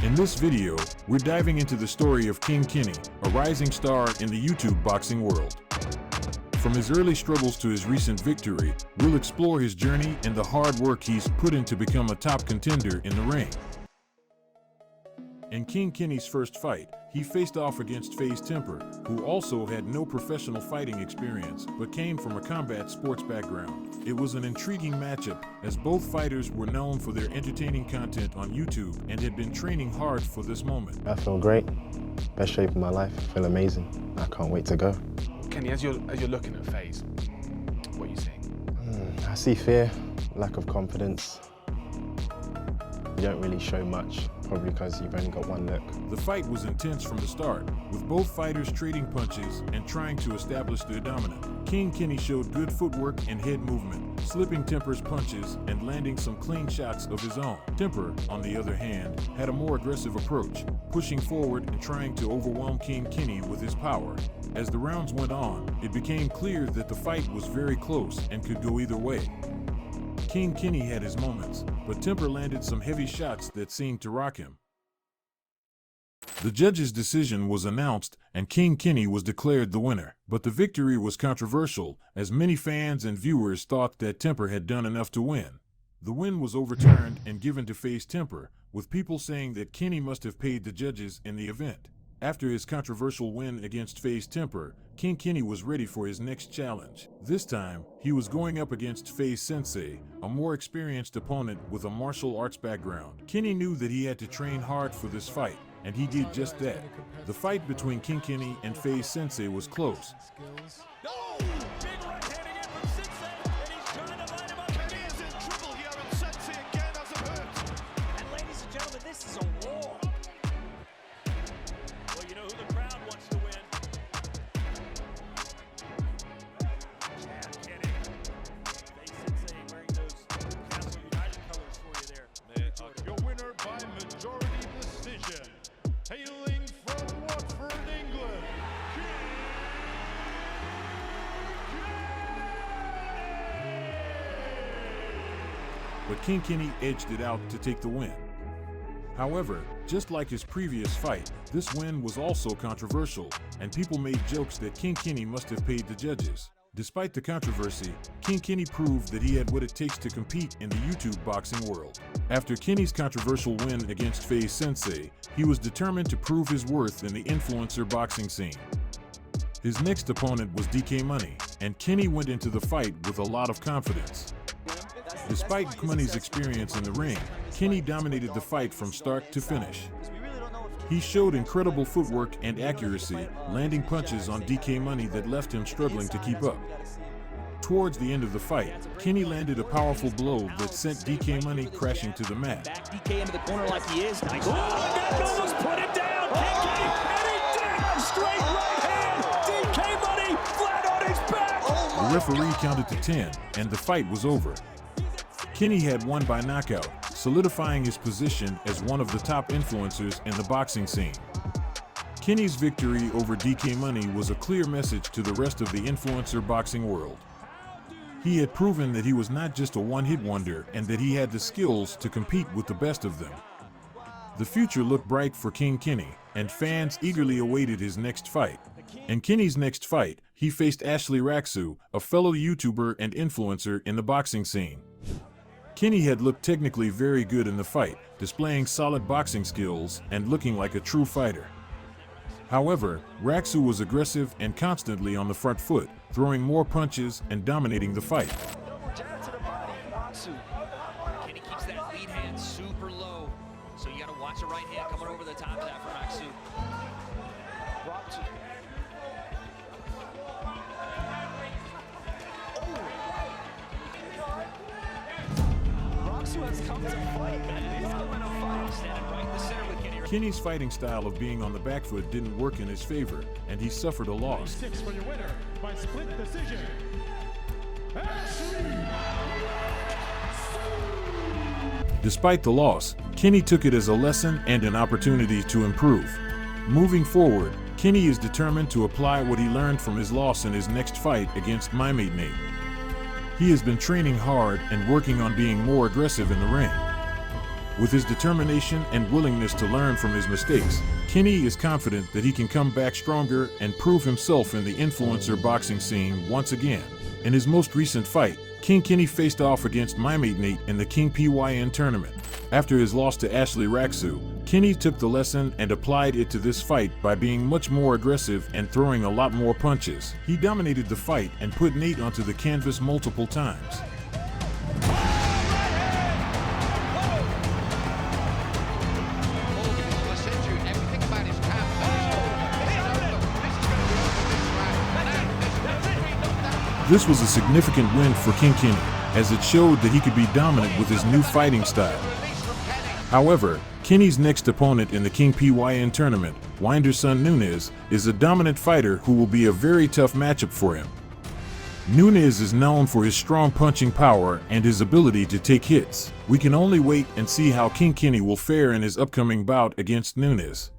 In this video, we're diving into the story of King Kenny, a rising star in the YouTube boxing world. From his early struggles to his recent victory, we'll explore his journey and the hard work he's put in to become a top contender in the ring. In King Kenny's first fight, he faced off against FaZe Temper, who also had no professional fighting experience but came from a combat sports background. It was an intriguing matchup, as both fighters were known for their entertaining content on YouTube and had been training hard for this moment. I feel great. Best shape of my life. I feel amazing. I can't wait to go. Kenny, as you're looking at FaZe, what are you seeing? I see fear, lack of confidence. You don't really show much, probably because you've only got one look. The fight was intense from the start, with both fighters trading punches and trying to establish their dominance. King Kenny showed good footwork and head movement, slipping Temper's punches and landing some clean shots of his own. Temper, on the other hand, had a more aggressive approach, pushing forward and trying to overwhelm King Kenny with his power. As the rounds went on, it became clear that the fight was very close and could go either way. King Kenny had his moments, but Temper landed some heavy shots that seemed to rock him. The judge's decision was announced and King Kenny was declared the winner, but the victory was controversial as many fans and viewers thought that Temper had done enough to win. The win was overturned and given to FaZe Temper, with people saying that Kenny must have paid the judges in the event. After his controversial win against FaZe Temper, King Kenny was ready for his next challenge. This time, he was going up against FaZe Sensei, a more experienced opponent with a martial arts background. Kenny knew that he had to train hard for this fight, and he did just that. The fight between King Kenny and FaZe Sensei was close. But King Kenny edged it out to take the win. However, just like his previous fight, this win was also controversial, and people made jokes that King Kenny must have paid the judges. Despite the controversy, King Kenny proved that he had what it takes to compete in the YouTube boxing world. After Kenny's controversial win against FaZe Sensei, he was determined to prove his worth in the influencer boxing scene. His next opponent was DK Money, and Kenny went into the fight with a lot of confidence. Despite Money's experience in the ring, Kenny dominated the fight from start to finish. He showed incredible footwork and accuracy, landing punches on DK Money that left him struggling to keep up. Towards the end of the fight, Kenny landed a powerful blow that sent DK Money crashing to the mat. Back DK into the corner like he is. Nice. Oh, that almost put it down. King Kenny, and he did! Straight right hand. DK Money flat on his back. The referee counted to 10, and the fight was over. Kenny had won by knockout, solidifying his position as one of the top influencers in the boxing scene. Kenny's victory over DK Money was a clear message to the rest of the influencer boxing world. He had proven that he was not just a one-hit wonder and that he had the skills to compete with the best of them. The future looked bright for King Kenny, and fans eagerly awaited his next fight. In Kenny's next fight, he faced Ashley Raksu, a fellow YouTuber and influencer in the boxing scene. Kenny had looked technically very good in the fight, displaying solid boxing skills and looking like a true fighter. However, Raksu was aggressive and constantly on the front foot, throwing more punches and dominating the fight. Kenny keeps that lead hand super low, so you got to watch the right hand coming over the top of that for Raksu. Kenny's fighting style of being on the back foot didn't work in his favor, and he suffered a loss. 6 for your winner by split decision. Despite the loss, Kenny took it as a lesson and an opportunity to improve. Moving forward, Kenny is determined to apply what he learned from his loss in his next fight against my mate Nate. He has been training hard and working on being more aggressive in the ring. With his determination and willingness to learn from his mistakes, Kenny is confident that he can come back stronger and prove himself in the influencer boxing scene once again. In his most recent fight, King Kenny faced off against My Mate Nate in the King PYN tournament. After his loss to Ashley Raksu, Kenny took the lesson and applied it to this fight by being much more aggressive and throwing a lot more punches. He dominated the fight and put Nate onto the canvas multiple times. This was a significant win for King Kenny, as it showed that he could be dominant with his new fighting style. However, Kenny's next opponent in the King PYN tournament, Wynderson Nunes, is a dominant fighter who will be a very tough matchup for him. Nunes is known for his strong punching power and his ability to take hits. We can only wait and see how King Kenny will fare in his upcoming bout against Nunes.